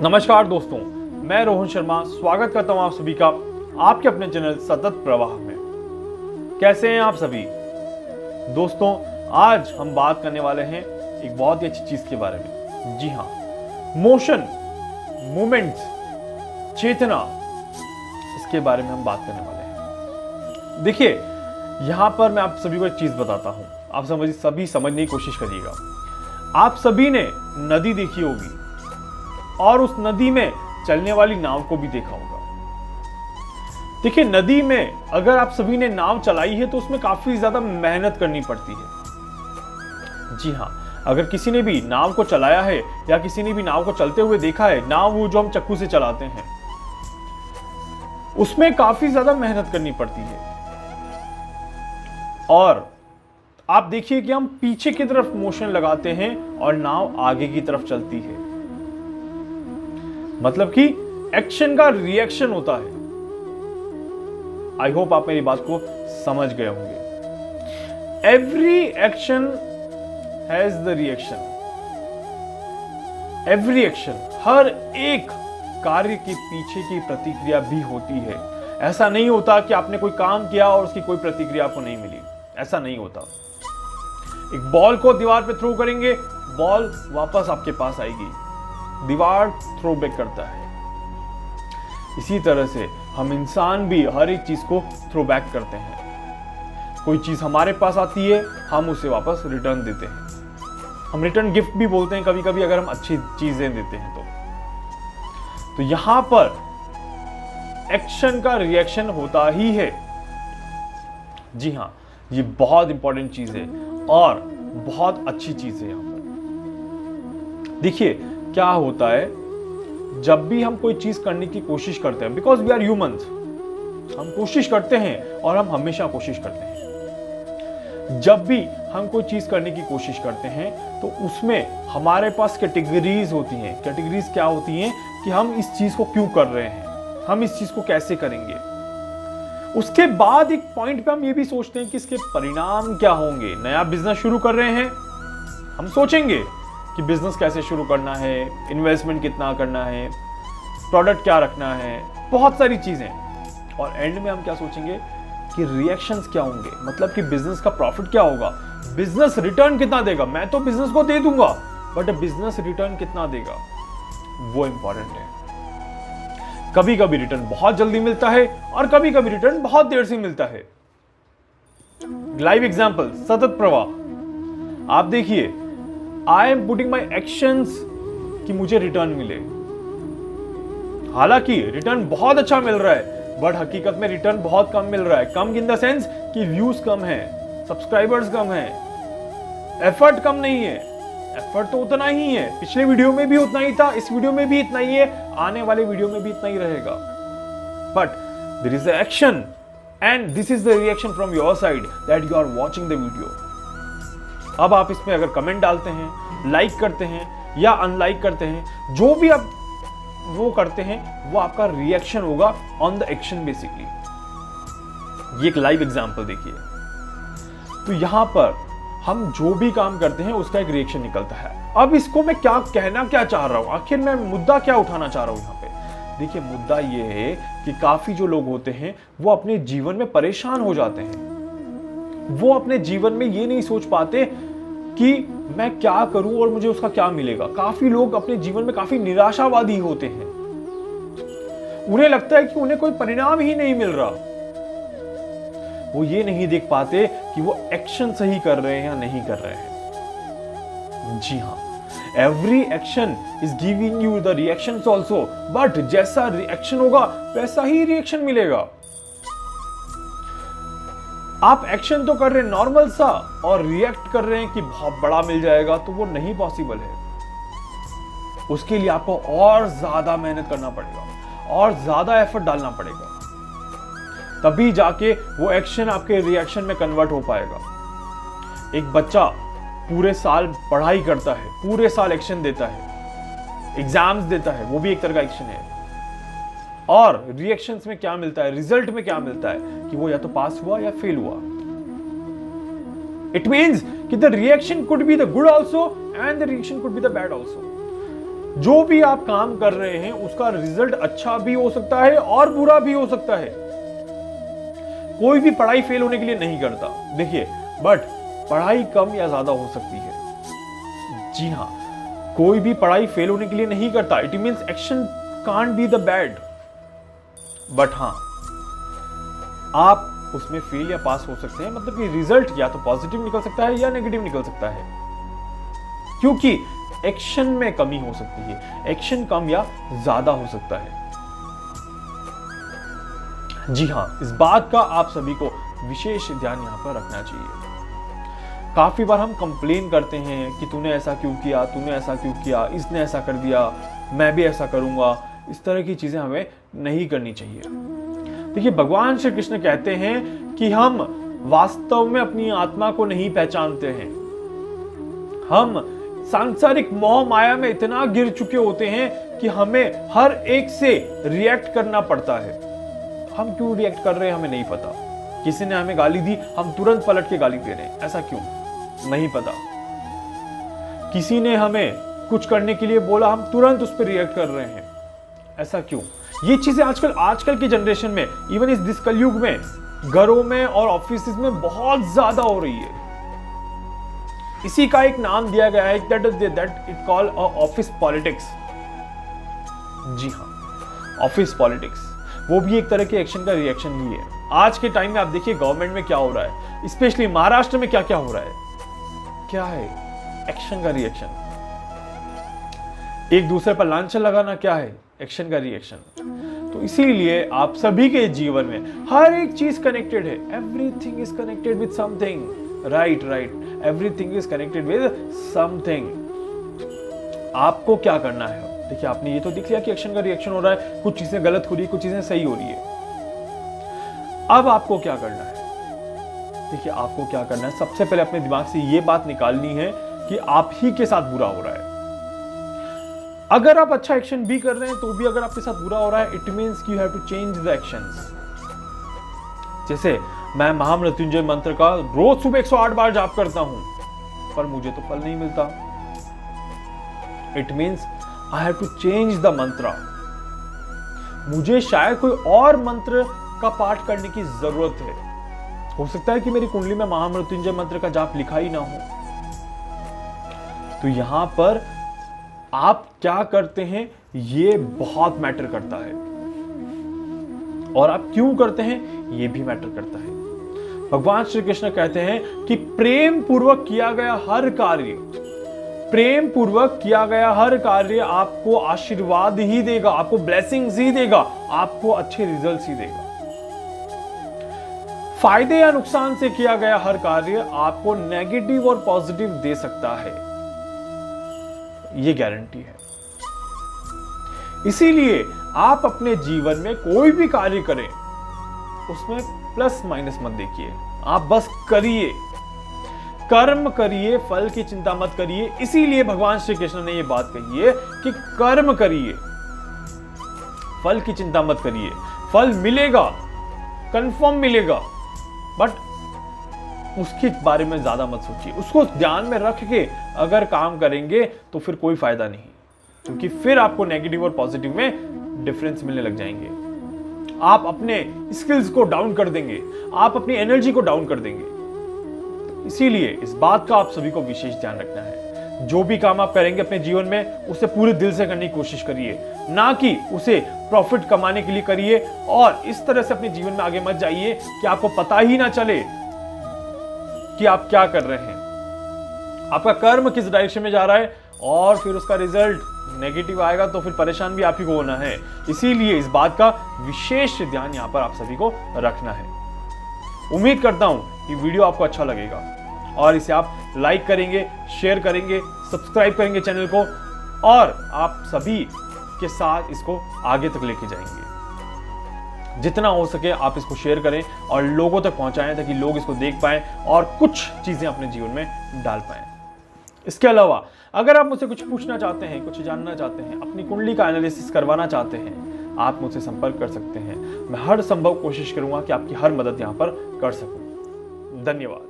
नमस्कार दोस्तों, मैं रोहन शर्मा स्वागत करता हूं आप सभी का आपके अपने चैनल सतत प्रवाह में। कैसे हैं आप सभी दोस्तों? आज हम बात करने वाले हैं एक बहुत ही अच्छी चीज के बारे में। जी हां, मोशन, मूवमेंट्स, चेतना, इसके बारे में हम बात करने वाले हैं। देखिए, यहां पर मैं आप सभी को एक चीज बताता हूं, आप सभी समझने की कोशिश करिएगा। आप सभी ने नदी देखी होगी और उस नदी में चलने वाली नाव को भी देखा होगा। देखिए, नदी में अगर आप सभी ने नाव चलाई है तो उसमें काफी ज्यादा मेहनत करनी पड़ती है। जी हां, अगर किसी ने भी नाव को चलाया है या किसी ने भी नाव को चलते हुए देखा है, नाव वो जो हम चक्कू से चलाते हैं, उसमें काफी ज्यादा मेहनत करनी पड़ती है। और आप देखिए कि हम पीछे की तरफ मोशन लगाते हैं और नाव आगे की तरफ चलती है। मतलब कि एक्शन का रिएक्शन होता है। आई होप आप मेरी बात को समझ गए होंगे। Every action has the reaction. Every action, हर एक कार्य के पीछे की प्रतिक्रिया भी होती है। ऐसा नहीं होता कि आपने कोई काम किया और उसकी कोई प्रतिक्रिया आपको नहीं मिली। ऐसा नहीं होता। एक बॉल को दीवार पे थ्रो करेंगे, बॉल वापस आपके पास आएगी, दीवार थ्रो बैक करता है। इसी तरह से हम इंसान भी हर एक चीज को थ्रो बैक करते हैं। कोई चीज हमारे पास आती है, हम उसे वापस रिटर्न देते हैं। हम रिटर्न गिफ्ट भी बोलते हैं कभी कभी, अगर हम अच्छी चीजें देते हैं तो यहां पर एक्शन का रिएक्शन होता ही है। जी हां, ये बहुत इंपॉर्टेंट चीज है और बहुत अच्छी चीज है। यहां पर देखिए क्या होता है, जब भी हम कोई चीज करने की कोशिश करते हैं, बिकॉज वी आर ह्यूमंस, हम कोशिश करते हैं और हम हमेशा कोशिश करते हैं। जब भी हम कोई चीज करने की कोशिश करते हैं तो उसमें हमारे पास कैटेगरीज होती हैं। कैटेगरीज क्या होती हैं कि हम इस चीज को क्यों कर रहे हैं, हम इस चीज को कैसे करेंगे। उसके बाद एक पॉइंट पे हम ये भी सोचते हैं कि इसके परिणाम क्या होंगे। नया बिजनेस शुरू कर रहे हैं, हम सोचेंगे कि बिजनेस कैसे शुरू करना है, इन्वेस्टमेंट कितना करना है, प्रोडक्ट क्या रखना है, बहुत सारी चीजें। और एंड में हम क्या सोचेंगे कि रिएक्शंस क्या होंगे, मतलब कि बिजनेस का प्रॉफिट क्या होगा, बिजनेस रिटर्न कितना देगा। मैं तो बिजनेस को दे दूंगा, बट बिजनेस रिटर्न कितना देगा वो इंपॉर्टेंट है। कभी कभी रिटर्न बहुत जल्दी मिलता है और कभी कभी रिटर्न बहुत देर से मिलता है। लाइव एग्जांपल, सतत प्रवाह। आप देखिए, I am putting my actions कि मुझे रिटर्न मिले। हालांकि रिटर्न बहुत अच्छा मिल रहा है, बट हकीकत में रिटर्न बहुत कम मिल रहा है। कम इन द सेंस कि व्यूज कम है, सब्सक्राइबर्स कम है, एफर्ट कम नहीं है। एफर्ट तो उतना ही है, पिछले वीडियो में भी उतना ही था, इस वीडियो में भी इतना ही है, आने वाले वीडियो में भी इतना ही रहेगा। But there is a action and this is the reaction from your side that you are watching the video. अब आप इसमें अगर कमेंट डालते हैं, लाइक करते हैं या अनलाइक करते हैं, जो भी आप वो करते हैं वो आपका रिएक्शन होगा ऑन द एक्शन बेसिकली। ये एक लाइव एग्जांपल देखिए। तो यहां पर हम जो भी काम करते हैं उसका एक रिएक्शन निकलता है। अब इसको मैं क्या चाह रहा हूं, आखिर मैं मुद्दा क्या उठाना चाह रहा हूं यहां पे। देखिए, मुद्दा ये है कि काफी जो लोग होते हैं वो अपने जीवन में परेशान हो जाते हैं। वो अपने जीवन में ये नहीं सोच पाते कि मैं क्या करूं और मुझे उसका क्या मिलेगा। काफी लोग अपने जीवन में काफी निराशावादी होते हैं। उन्हें लगता है कि उन्हें कोई परिणाम ही नहीं मिल रहा। वो ये नहीं देख पाते कि वो एक्शन सही कर रहे हैं या नहीं कर रहे हैं। जी हां, every action is giving you the reactions also, but जैसा रिएक्शन होगा वैसा ही रिएक्शन मिलेगा। आप एक्शन तो कर रहे हैं नॉर्मल सा और रिएक्ट कर रहे हैं कि बहुत बड़ा मिल जाएगा, तो वो नहीं पॉसिबल है। उसके लिए आपको और ज्यादा मेहनत करना पड़ेगा और ज्यादा एफर्ट डालना पड़ेगा, तभी जाके वो एक्शन आपके रिएक्शन में कन्वर्ट हो पाएगा। एक बच्चा पूरे साल पढ़ाई करता है, पूरे साल एक्शन देता है, एग्जाम्स देता है, वो भी एक तरह का एक्शन है। और रिएक्शंस में क्या मिलता है, रिजल्ट में क्या मिलता है कि वो या तो पास हुआ या फेल हुआ। इट मीन्स कि the reaction could be the good also and the reaction could be the bad also. जो भी आप काम कर रहे हैं उसका रिजल्ट अच्छा भी हो सकता है और बुरा भी हो सकता है। कोई भी पढ़ाई फेल होने के लिए नहीं करता, देखिए, बट पढ़ाई कम या ज्यादा हो सकती है। जी हां, कोई भी पढ़ाई फेल होने के लिए नहीं करता। It means action can't be the bad, but हां, आप उसमें फेल या पास हो सकते हैं, मतलब कि रिजल्ट या तो पॉजिटिव निकल सकता है या नेगेटिव निकल सकता है, क्योंकि एक्शन में कमी हो सकती है, एक्शन कम या ज्यादा हो सकता है। जी हां, इस बात का आप सभी को विशेष ध्यान यहां पर रखना चाहिए। काफी बार हम कंप्लेन करते हैं कि तूने ऐसा क्यों किया, तूने ऐसा क्यों किया, इसने ऐसा कर दिया, मैं भी ऐसा करूंगा। इस तरह की चीजें हमें नहीं करनी चाहिए। देखिए, भगवान श्री कृष्ण कहते हैं कि हम वास्तव में अपनी आत्मा को नहीं पहचानते हैं। हम सांसारिक मोह माया में इतना गिर चुके होते हैं कि हमें हर एक से रिएक्ट करना पड़ता है। हम क्यों रिएक्ट कर रहे हैं हमें नहीं पता। किसी ने हमें गाली दी, हम तुरंत पलट के गाली दे रहे हैं, ऐसा क्यों नहीं पता। किसी ने हमें कुछ करने के लिए बोला, हम तुरंत उस पर रिएक्ट कर रहे हैं, ऐसा क्यों। ये चीजें आजकल की जनरेशन में, इवन इस दिस कलयुग में, घरों में और ऑफिस में बहुत ज्यादा हो रही है। इसी का एक नाम दिया गया है, that it call office politics. जी हां, ऑफिस पॉलिटिक्स, वो भी एक तरह के एक्शन का रिएक्शन ही है। आज के टाइम में आप देखिए गवर्नमेंट में क्या हो रहा है, स्पेशली महाराष्ट्र में क्या क्या हो रहा है। क्या है? एक्शन का रिएक्शन। एक दूसरे पर लांछन लगाना क्या है? एक्शन का रिएक्शन। तो इसीलिए आप सभी के जीवन में हर एक चीज कनेक्टेड है। Everything is connected with something. Right, everything is connected with something. आपको क्या करना है? देखिए, आपने ये तो देख लिया कि एक्शन का रिएक्शन हो रहा है, कुछ चीजें गलत हो रही है, कुछ चीजें सही हो रही है। अब आपको क्या करना है? देखिए, आपको क्या करना है, सबसे पहले अपने दिमाग से ये बात निकालनी है कि आप ही के साथ बुरा हो रहा है। अगर आप अच्छा एक्शन भी कर रहे हैं तो भी अगर आपके साथ बुरा हो रहा है, it means you have to change the actions. जैसे मैं महामृत्युंजय मंत्र का रोज सुबह 108 बार जाप करता हूं, पर मुझे तो फल नहीं मिलता। It means I have to change the mantra. मुझे शायद कोई और मंत्र का पाठ करने की जरूरत है। हो सकता है कि मेरी कुंडली में महामृत्युंजय मंत्र का जाप लिखा ही ना हो। तो यहां पर आप क्या करते हैं ये बहुत मैटर करता है, और आप क्यों करते हैं ये भी मैटर करता है। भगवान श्री कृष्ण कहते हैं कि प्रेम पूर्वक किया गया हर कार्य, प्रेम पूर्वक किया गया हर कार्य आपको आशीर्वाद ही देगा, आपको ब्लेसिंग्स ही देगा, आपको अच्छे रिजल्ट्स ही देगा। फायदे या नुकसान से किया गया हर कार्य आपको नेगेटिव और पॉजिटिव दे सकता है, यह गारंटी है। इसीलिए आप अपने जीवन में कोई भी कार्य करें उसमें प्लस माइनस मत देखिए, आप बस करिए, कर्म करिए, फल की चिंता मत करिए। इसीलिए भगवान श्री कृष्ण ने यह बात कही है कि कर्म करिए, फल की चिंता मत करिए। फल मिलेगा, कंफर्म मिलेगा, बट उसके बारे में ज्यादा मत सोचिए। उसको ध्यान में रख के अगर काम करेंगे तो फिर कोई फायदा नहीं, क्योंकि फिर आपको नेगेटिव और पॉजिटिव में डिफरेंस मिलने लग जाएंगे। आप अपने स्किल्स को डाउन कर देंगे, आप अपनी एनर्जी को डाउन कर देंगे। इसीलिए इस बात का आप सभी को विशेष ध्यान रखना है। जो भी काम आप करेंगे अपने जीवन में उसे पूरे दिल से करने की कोशिश करिए, ना कि उसे प्रॉफिट कमाने के लिए करिए। और इस तरह से अपने जीवन में आगे मत जाइए कि आपको पता ही ना चले कि आप क्या कर रहे हैं, आपका कर्म किस डायरेक्शन में जा रहा है, और फिर उसका रिजल्ट नेगेटिव आएगा तो फिर परेशान भी आप ही को होना है। इसीलिए इस बात का विशेष ध्यान यहां पर आप सभी को रखना है। उम्मीद करता हूं कि वीडियो आपको अच्छा लगेगा और इसे आप लाइक करेंगे, शेयर करेंगे, सब्सक्राइब करेंगे चैनल को, और आप सभी के साथ इसको आगे तक लेके जाएंगे। जितना हो सके आप इसको शेयर करें और लोगों तक पहुंचाएं, ताकि लोग इसको देख पाएं और कुछ चीजें अपने जीवन में डाल पाएं। इसके अलावा अगर आप मुझसे कुछ पूछना चाहते हैं, कुछ जानना चाहते हैं, अपनी कुंडली का एनालिसिस करवाना चाहते हैं, आप मुझसे संपर्क कर सकते हैं। मैं हर संभव कोशिश करूंगा कि आपकी हर मदद यहां पर कर सकूं। धन्यवाद।